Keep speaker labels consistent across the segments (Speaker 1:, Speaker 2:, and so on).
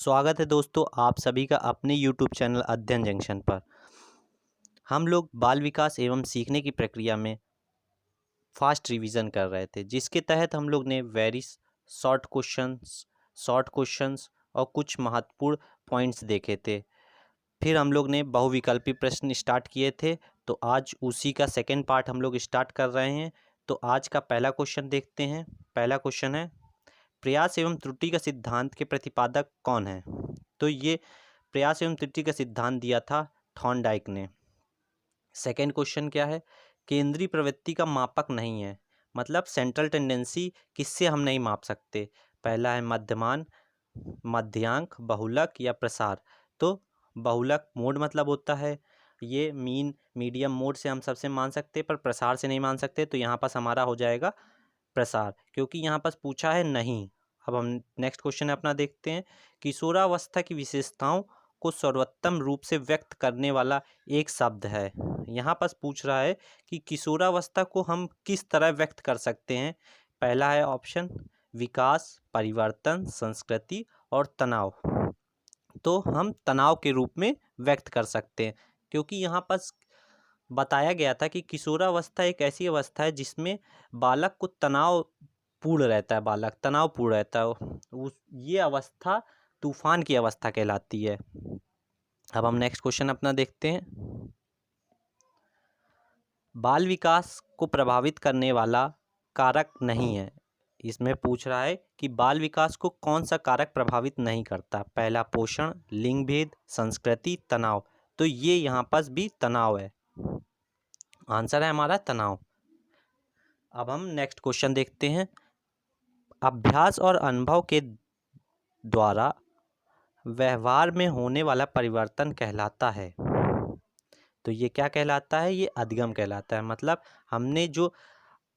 Speaker 1: स्वागत है दोस्तों आप सभी का अपने YouTube चैनल अध्ययन जंक्शन पर। हम लोग बाल विकास एवं सीखने की प्रक्रिया में फास्ट रिवीजन कर रहे थे, जिसके तहत हम लोग ने वेरी शॉर्ट क्वेश्चंस और कुछ महत्वपूर्ण पॉइंट्स देखे थे। फिर हम लोग ने बहुविकल्पी प्रश्न स्टार्ट किए थे, तो आज उसी का सेकेंड पार्ट हम लोग स्टार्ट कर रहे हैं। तो आज का पहला क्वेश्चन देखते हैं। पहला क्वेश्चन है, प्रयास एवं त्रुटि का सिद्धांत के प्रतिपादक कौन है? तो ये प्रयास एवं त्रुटि का सिद्धांत दिया था थॉर्नडाइक ने। सेकेंड क्वेश्चन क्या है, केंद्रीय प्रवृत्ति का मापक नहीं है, मतलब सेंट्रल टेंडेंसी किससे हम नहीं माप सकते? पहला है मध्यमान, मध्यांक, बहुलक या प्रसार। तो बहुलक मोड मतलब होता है, ये मीन मीडियम मोड से हम सबसे मान सकते हैं, पर प्रसार से नहीं मान सकते। तो यहाँ पास हमारा हो जाएगा प्रसार, क्योंकि यहाँ पास पूछा है नहीं। अब हम नेक्स्ट क्वेश्चन अपना देखते हैं। किशोरावस्था की विशेषताओं को सर्वोत्तम रूप से व्यक्त करने वाला एक शब्द है। यहाँ पास पूछ रहा है कि किशोरावस्था को हम किस तरह व्यक्त कर सकते हैं। पहला है ऑप्शन विकास, परिवर्तन, संस्कृति और तनाव। तो हम तनाव के रूप में व्यक्त कर सकते हैं, क्योंकि यहाँ पास बताया गया था कि किशोरावस्था एक ऐसी अवस्था है जिसमें बालक को तनावपूर्ण रहता है, बालक तनावपूर्ण रहता है। ये अवस्था तूफान की अवस्था कहलाती है। अब हम नेक्स्ट क्वेश्चन अपना देखते हैं। बाल विकास को प्रभावित करने वाला कारक नहीं है। इसमें पूछ रहा है कि बाल विकास को कौन सा कारक प्रभावित नहीं करता। पहला पोषण, लिंग भेद, संस्कृति, तनाव। तो ये यहाँ पास भी तनाव है, आंसर है हमारा तनाव। अब हम नेक्स्ट क्वेश्चन देखते हैं। अभ्यास और अनुभव के द्वारा व्यवहार में होने वाला परिवर्तन कहलाता है। तो ये क्या कहलाता है? ये अधिगम कहलाता है। मतलब हमने जो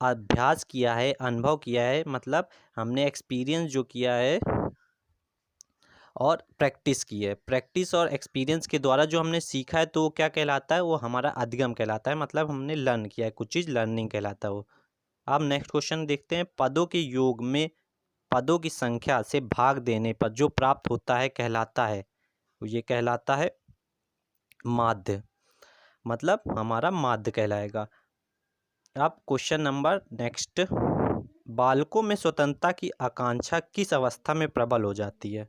Speaker 1: अभ्यास किया है, अनुभव किया है, मतलब हमने एक्सपीरियंस जो किया है और प्रैक्टिस की है, प्रैक्टिस और एक्सपीरियंस के द्वारा जो हमने सीखा है, तो वो क्या कहलाता है? वो हमारा अधिगम कहलाता है। मतलब हमने लर्न किया है, कुछ चीज़ लर्निंग कहलाता है वो। अब नेक्स्ट क्वेश्चन देखते हैं। पदों के योग में पदों की संख्या से भाग देने पर जो प्राप्त होता है कहलाता है, ये कहलाता है माध्य, मतलब हमारा माध्य कहलाएगा। अब क्वेश्चन नंबर नेक्स्ट, बालकों में स्वतंत्रता की आकांक्षा किस अवस्था में प्रबल हो जाती है?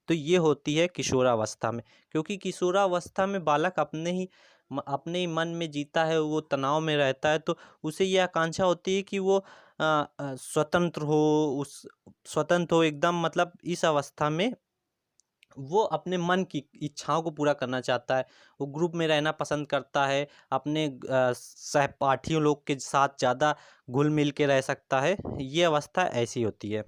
Speaker 1: तो ये होती है किशोरावस्था में, क्योंकि किशोरावस्था में बालक अपने ही मन में जीता है, वो तनाव में रहता है, तो उसे ये आकांक्षा होती है कि वो स्वतंत्र हो एकदम। मतलब इस अवस्था में वो अपने मन की इच्छाओं को पूरा करना चाहता है, वो ग्रुप में रहना पसंद करता है, अपने सहपाठियों लोग के साथ ज़्यादा घुल मिल के रह सकता है। ये अवस्था ऐसी होती है।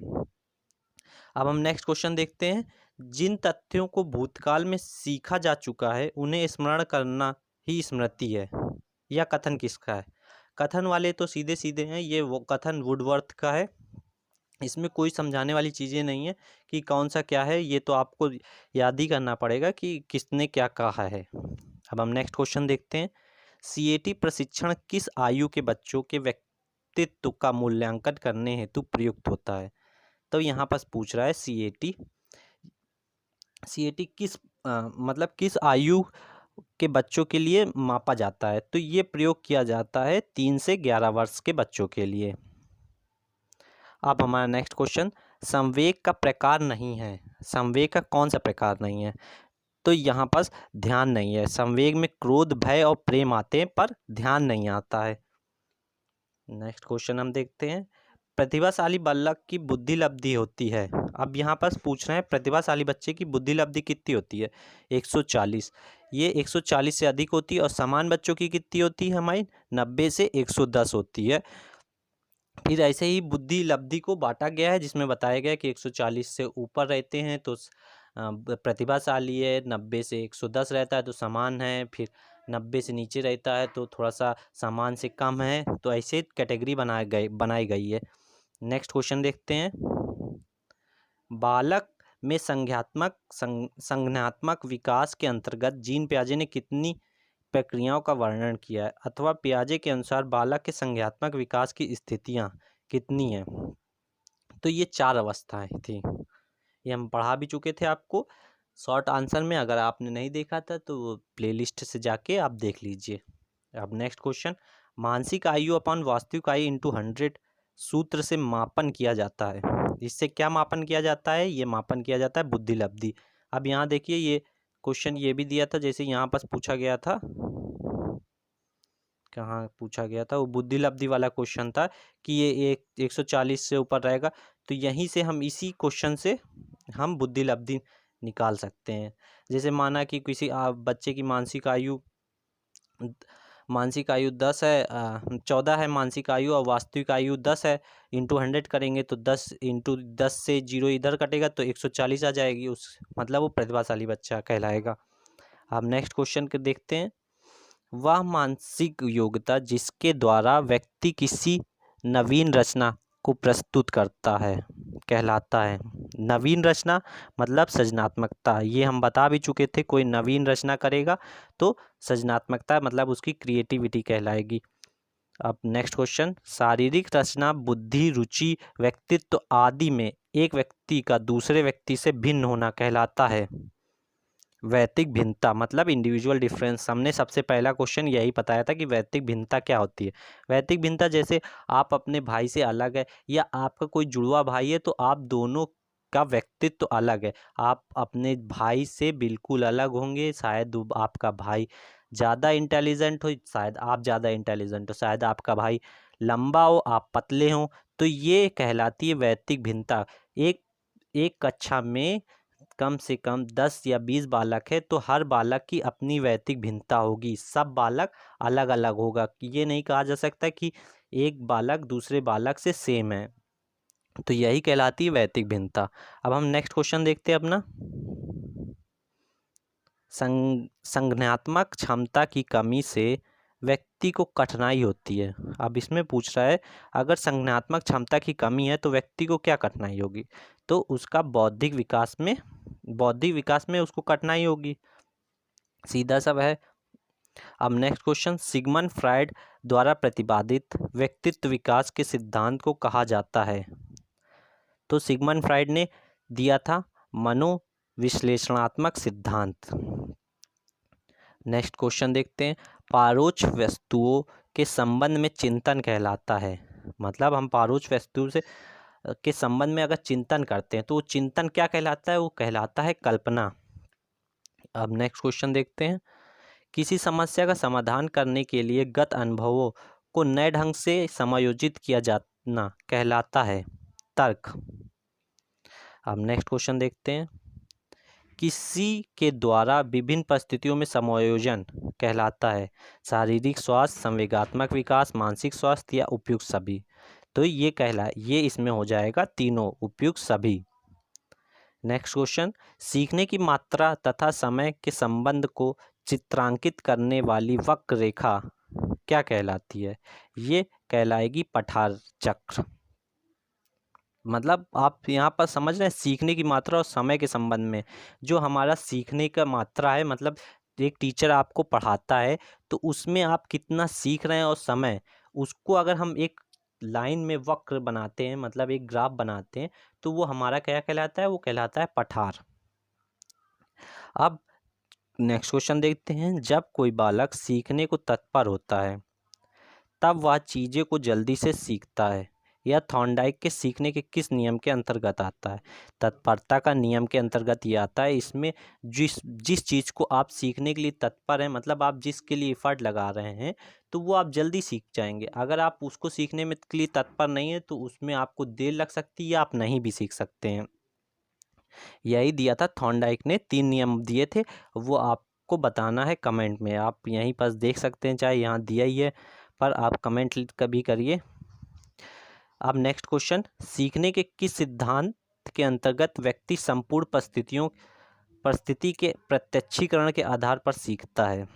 Speaker 1: अब हम नेक्स्ट क्वेश्चन देखते हैं। जिन तथ्यों को भूतकाल में सीखा जा चुका है उन्हें स्मरण करना ही स्मृति है। यह कथन किसका है? कथन वाले तो सीधे सीधे हैं, ये वो कथन वुडवर्थ का है। इसमें कोई समझाने वाली चीज़ें नहीं है कि कौन सा क्या है, ये तो आपको याद ही करना पड़ेगा कि किसने क्या कहा है। अब हम नेक्स्ट क्वेश्चन देखते हैं। सीएटी प्रशिक्षण किस आयु के बच्चों के व्यक्तित्व का मूल्यांकन करने हेतु प्रयुक्त होता है? तो यहाँ पास पूछ रहा है सीएटी मतलब किस आयु के बच्चों के लिए मापा जाता है? तो ये प्रयोग किया जाता है 3 से 11 वर्ष के बच्चों के लिए। अब हमारा नेक्स्ट क्वेश्चन, संवेग का प्रकार नहीं है। संवेग का कौन सा प्रकार नहीं है? तो यहाँ पास ध्यान नहीं है। संवेग में क्रोध, भय और प्रेम आते हैं, पर ध्यान नहीं आता है। नेक्स्ट क्वेश्चन हम देखते हैं। प्रतिभाशाली बालक की बुद्धि लब्धि होती है। अब यहाँ पास पूछ रहे हैं प्रतिभाशाली बच्चे की बुद्धि लब्धि कितनी होती है? 140। ये 140 से अधिक होती है। और समान बच्चों की कितनी होती है? हमारी 90 से 110 होती है। फिर ऐसे ही बुद्धि लब्धि को बांटा गया है, जिसमें बताया गया कि 140 से ऊपर रहते हैं तो प्रतिभाशाली है, 90 से 110 रहता है तो समान है, फिर 90 से नीचे रहता है तो थोड़ा सा समान से कम है। तो ऐसे कैटेगरी बनाई गई है। नेक्स्ट क्वेश्चन देखते हैं। बालक में संज्ञानात्मक विकास के अंतर्गत जीन पियाजे ने कितनी प्रक्रियाओं का वर्णन किया है? अथवा पियाजे के अनुसार बालक के संज्ञानात्मक विकास की स्थितियां कितनी हैं? तो ये 4 अवस्थाएं थी, ये हम पढ़ा भी चुके थे आपको। शॉर्ट आंसर में अगर आपने नहीं देखा था तो वो प्लेलिस्ट से जाके आप देख लीजिए। अब नेक्स्ट क्वेश्चन, मानसिक आयु अपॉन वास्तविक आयु इंटू 100 सूत्र से मापन किया जाता है। इससे क्या मापन किया जाता है? ये मापन किया जाता है बुद्धि लब्धि। अब यहाँ देखिए ये क्वेश्चन ये भी दिया था, जैसे यहाँ पास पूछा गया था, कहाँ पूछा गया था, वो बुद्धि लब्धि वाला क्वेश्चन था कि ये 140 से ऊपर रहेगा, तो यहीं से हम इसी क्वेश्चन से हम बुद्धि लब्धि निकाल सकते हैं। जैसे माना कि किसी बच्चे की मानसिक आयु 10 है, 14 है मानसिक आयु और वास्तविक आयु 10 है, इंटू 100 करेंगे तो 10 इंटू 10 से 0 इधर कटेगा तो 140 आ जाएगी, उस मतलब वो प्रतिभाशाली बच्चा कहलाएगा। अब नेक्स्ट क्वेश्चन के देखते हैं, वह मानसिक योग्यता जिसके द्वारा व्यक्ति किसी नवीन रचना को प्रस्तुत करता है कहलाता है। नवीन रचना मतलब सृजनात्मकता, ये हम बता भी चुके थे, कोई नवीन रचना करेगा तो सृजनात्मकता मतलब उसकी क्रिएटिविटी कहलाएगी। अब नेक्स्ट क्वेश्चन, शारीरिक रचना बुद्धि रुचि व्यक्तित्व आदि में एक व्यक्ति का दूसरे व्यक्ति से भिन्न होना कहलाता है। वैयक्तिक भिन्नता मतलब इंडिविजुअल डिफरेंस, हमने सबसे पहला क्वेश्चन यही बताया था कि वैयक्तिक भिन्नता क्या होती है। वैयक्तिक भिन्नता जैसे आप अपने भाई से अलग है या आपका कोई जुड़वा भाई है तो आप दोनों का व्यक्तित्व तो अलग है, आप अपने भाई से बिल्कुल अलग होंगे। शायद आपका भाई ज़्यादा इंटेलिजेंट हो, शायद आप ज़्यादा इंटेलिजेंट हो, शायद आपका भाई लंबा हो आप पतले हों, तो ये कहलाती है वैयक्तिक भिन्नता। एक एक कक्षा में कम से कम 10 या 20 बालक है तो हर बालक की अपनी वैयक्तिक भिन्नता होगी, सब बालक अलग अलग होगा। ये नहीं कहा जा सकता कि एक बालक दूसरे बालक से सेम है, तो यही कहलाती है वैयक्तिक भिन्नता। अब हम नेक्स्ट क्वेश्चन देखते हैं अपना, संज्ञानात्मक क्षमता की कमी से व्यक्ति को कठिनाई होती है। अब इसमें पूछ रहा है अगर संज्ञानात्मक क्षमता की कमी है तो व्यक्ति को क्या कठिनाई होगी, तो उसका बौद्धिक विकास में उसको कठिनाई होगी, सीधा सब है। अब नेक्स्ट क्वेश्चन, सिगमंड फ्रायड द्वारा प्रतिपादित व्यक्तित्व विकास के सिद्धांत को कहा जाता है, तो सिगमंड फ्रायड ने दिया था मनोविश्लेषणात्मक सिद्धांत। नेक्स्ट क्वेश्चन देखते हैं, पारोक्ष वस्तुओं के संबंध में चिंतन कहलाता है। मतलब हम पारोक्ष वस्तु से के संबंध में अगर चिंतन करते हैं तो वो चिंतन क्या कहलाता है? वो कहलाता है कल्पना। अब नेक्स्ट क्वेश्चन देखते हैं, किसी समस्या का समाधान करने के लिए गत अनुभवों को नए ढंग से समायोजित किया जाना कहलाता है तर्क। अब नेक्स्ट क्वेश्चन देखते हैं, किसी के द्वारा विभिन्न परिस्थितियों में समायोजन कहलाता है शारीरिक स्वास्थ्य, संवेगात्मक विकास, मानसिक स्वास्थ्य या उपयुक्त सभी, तो ये इसमें हो जाएगा तीनों, उपयुक्त सभी। नेक्स्ट क्वेश्चन, सीखने की मात्रा तथा समय के संबंध को चित्रांकित करने वाली वक्र रेखा क्या कहलाती है? ये कहलाएगी पठार चक्र। मतलब आप यहाँ पर समझ रहे हैं, सीखने की मात्रा और समय के संबंध में जो हमारा सीखने का मात्रा है, मतलब एक टीचर आपको पढ़ाता है तो उसमें आप कितना सीख रहे हैं और समय, उसको अगर हम एक लाइन में वक्र बनाते हैं मतलब एक ग्राफ बनाते हैं तो वो हमारा क्या कहलाता है? वो कहलाता है पठार। अब नेक्स्ट क्वेश्चन देखते हैं, जब कोई बालक सीखने को तत्पर होता है तब वह चीज़ें को जल्दी से सीखता है, यह थॉर्नडाइक के सीखने के किस नियम के अंतर्गत आता है? तत्परता का नियम के अंतर्गत ये आता है। इसमें जिस चीज़ को आप सीखने के लिए तत्पर हैं, मतलब आप जिसके लिए एफर्ट लगा रहे हैं तो वो आप जल्दी सीख जाएंगे। अगर आप उसको सीखने में के लिए तत्पर नहीं है तो उसमें आपको देर लग सकती है या आप नहीं भी सीख सकते हैं। यही दिया था थॉर्नडाइक ने, 3 नियम दिए थे, वो आपको बताना है कमेंट में, आप यहीं पर देख सकते हैं, चाहे यहाँ दिया ही है पर आप कमेंट कभी करिए। अब नेक्स्ट क्वेश्चन, सीखने के किस सिद्धांत के अंतर्गत व्यक्ति संपूर्ण परिस्थिति के प्रत्यक्षीकरण के आधार पर सीखता है?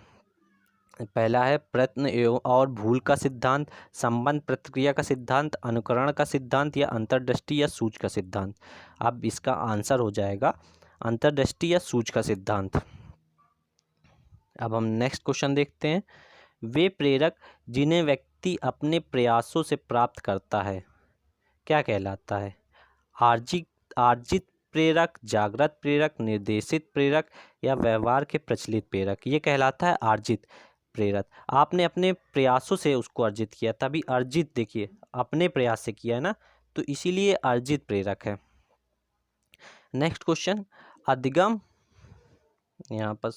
Speaker 1: पहला है प्रयत्न एवं और भूल का सिद्धांत, संबंध प्रतिक्रिया का सिद्धांत, अनुकरण का सिद्धांत या अंतर्दृष्टि या सूझ का सिद्धांत। अब इसका आंसर हो जाएगा अंतर्दृष्टि या सूझ का सिद्धांत। अब हम नेक्स्ट क्वेश्चन देखते हैं, वे प्रेरक जिन्हें व्यक्ति अपने प्रयासों से प्राप्त करता है क्या कहलाता है? आर्जित प्रेरक, जागृत प्रेरक, निर्देशित प्रेरक या व्यवहार के प्रचलित प्रेरक, ये कहलाता है अर्जित प्रेरक। आपने अपने प्रयासों से उसको अर्जित किया, तभी अर्जित, देखिए अपने प्रयास से किया है ना, तो इसीलिए अर्जित प्रेरक है। नेक्स्ट क्वेश्चन, अधिगम, यहाँ पर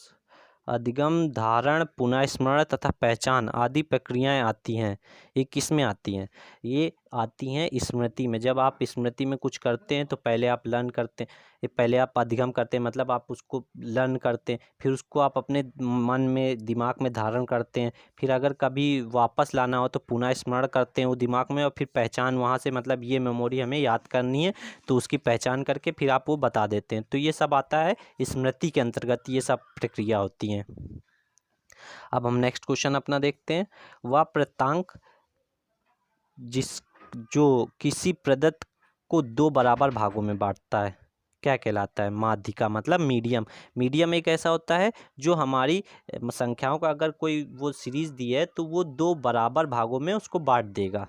Speaker 1: अधिगम, धारण, पुनः स्मरण तथा पहचान आदि प्रक्रियाएं आती हैं, ये किस में आती हैं? ये आती हैं स्मृति में। जब आप स्मृति में कुछ करते हैं तो पहले आप लर्न करते हैं, पहले आप अधिगम करते हैं, मतलब आप उसको लर्न करते हैं, फिर उसको आप अपने मन में, दिमाग में धारण करते हैं, फिर अगर कभी वापस लाना हो तो पुनः स्मरण करते हैं वो दिमाग में, और फिर पहचान वहाँ से, मतलब ये मेमोरी हमें याद करनी है तो उसकी पहचान करके फिर आप वो बता देते हैं। तो ये सब आता है स्मृति के अंतर्गत, ये सब प्रक्रिया होती हैं। अब हम नेक्स्ट क्वेश्चन अपना देखते हैं। वह प्रत्यंक जो किसी प्रदत्त को दो बराबर भागों में बांटता है, क्या कहलाता है? माध्यिका, मतलब मीडियम। मीडियम एक ऐसा होता है जो हमारी संख्याओं का, अगर कोई वो सीरीज दी है तो वो दो बराबर भागों में उसको बांट देगा,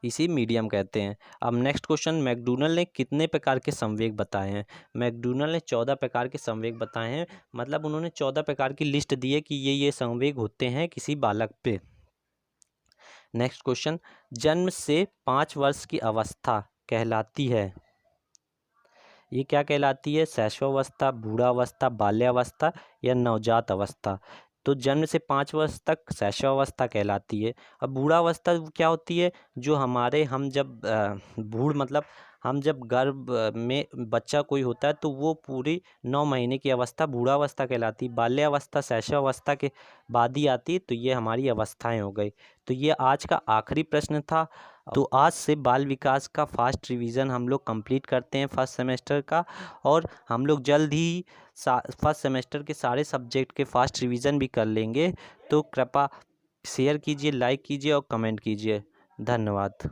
Speaker 1: इसी मीडियम कहते हैं। अब नेक्स्ट क्वेश्चन, मैकडॉनल्ड ने कितने प्रकार के संवेग बताए हैं? मैकडॉनल्ड ने 14 प्रकार के संवेग बताए हैं, मतलब उन्होंने 14 प्रकार की लिस्ट दी है कि ये संवेग होते हैं किसी बालक पे। नेक्स्ट क्वेश्चन, जन्म से 5 वर्ष की अवस्था कहलाती है, ये क्या कहलाती है? शैशवावस्था, बूढ़ावस्था, बाल्यावस्था या नवजात अवस्था? तो जन्म से 5 वर्ष तक शैशवावस्था कहलाती है। अब बूढ़ावस्था क्या होती है? जो हमारे, हम जब बूढ़, मतलब हम जब गर्भ में बच्चा कोई होता है तो वो पूरी 9 महीने की अवस्था बूढ़ावस्था कहलाती है। बाल्यावस्था शैशवावस्था के बाद ही आती है, तो ये हमारी अवस्थाएं हो गई। तो ये आज का आखिरी प्रश्न था। तो आज से बाल विकास का फास्ट रिवीजन हम लोग कंप्लीट करते हैं फर्स्ट सेमेस्टर का, और हम लोग जल्द ही फर्स्ट सेमेस्टर के सारे सब्जेक्ट के फास्ट रिवीजन भी कर लेंगे। तो कृपया शेयर कीजिए, लाइक कीजिए और कमेंट कीजिए। धन्यवाद।